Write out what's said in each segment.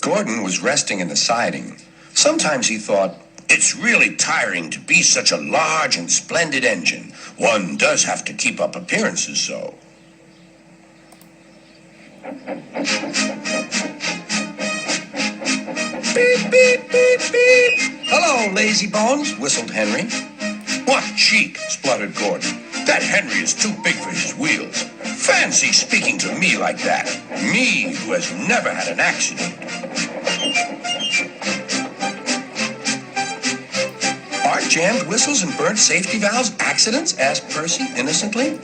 Gordon was resting in the siding. Sometimes he thought, it's really tiring to be such a large and splendid engine. One does have to keep up appearances so. Beep, beep, beep, beep. Hello, lazy bones, whistled Henry. What cheek, spluttered Gordon. That Henry is too big for his wheels. Fancy speaking to me like that. Me, who has never had an accident. Are jammed whistles and burnt safety valves accidents? Asked Percy innocently.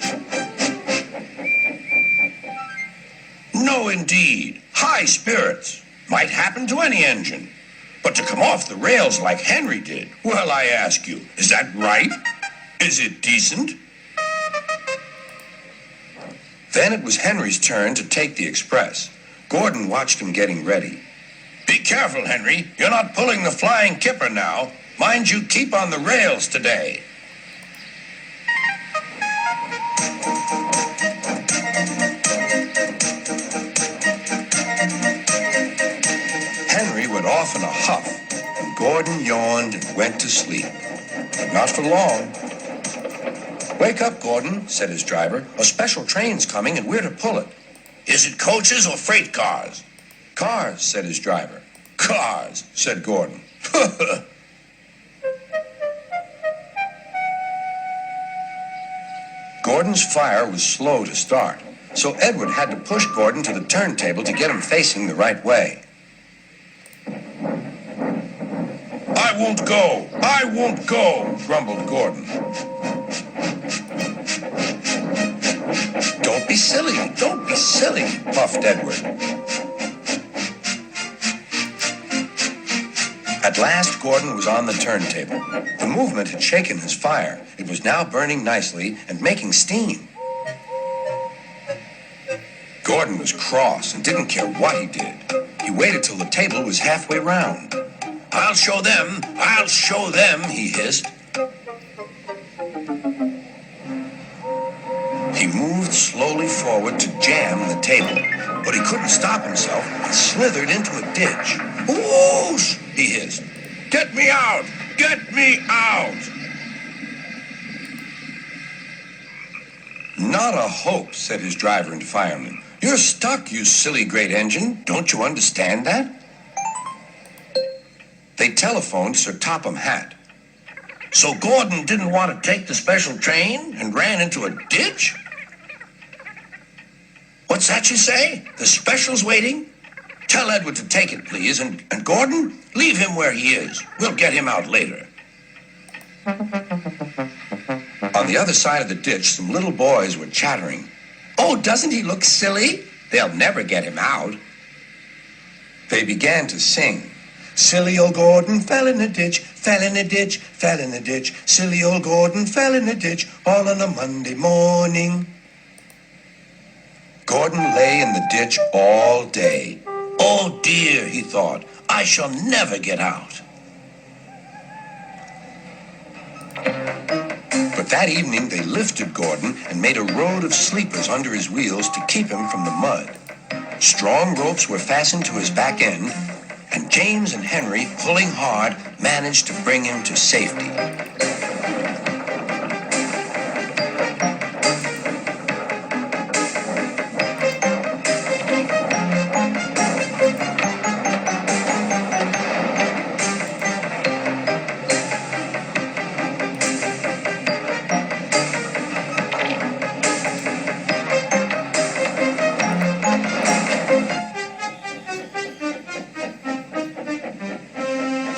No, indeed. High spirits. Might happen to any engine. But to come off the rails like Henry did, well, I ask you, is that right? Is it decent? Then it was Henry's turn to take the express. Gordon watched him getting ready. Be careful, Henry. You're not pulling the flying kipper now. Mind you keep on the rails today. Henry went off in a huff, and Gordon yawned and went to sleep. But not for long. Wake up, Gordon, said his driver. A special train's coming and we're to pull it. Is it coaches or freight cars? Cars, said his driver. Cars, said Gordon. Gordon's fire was slow to start, so Edward had to push Gordon to the turntable to get him facing the right way. I won't go! I won't go! Grumbled Gordon. Don't be silly! Don't be silly! Puffed Edward. At last, Gordon was on the turntable. The movement had shaken his fire. It was now burning nicely and making steam. Gordon was cross and didn't care what he did. He waited till the table was halfway round. I'll show them, he hissed. He moved slowly forward to jam the table, but he couldn't stop himself and slithered into a ditch. Whoosh! He hissed. Get me out! Get me out! Not a hope, said his driver and fireman. You're stuck, you silly great engine. Don't you understand that? They telephoned Sir Topham Hatt. So Gordon didn't want to take the special train and ran into a ditch? What's that you say? The special's waiting? Tell Edward to take it, please, and Gordon, leave him where he is. We'll get him out later. On the other side of the ditch, some little boys were chattering. Oh, doesn't he look silly? They'll never get him out. They began to sing. Silly old Gordon fell in a ditch, fell in a ditch, fell in a ditch. Silly old Gordon fell in a ditch, all on a Monday morning. Gordon lay in the ditch all day. Oh dear, he thought, I shall never get out. But that evening they lifted Gordon and made a road of sleepers under his wheels to keep him from the mud. Strong ropes were fastened to his back end, and James and Henry, pulling hard, managed to bring him to safety.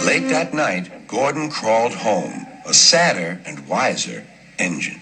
Late that night, Gordon crawled home, a sadder and wiser engine.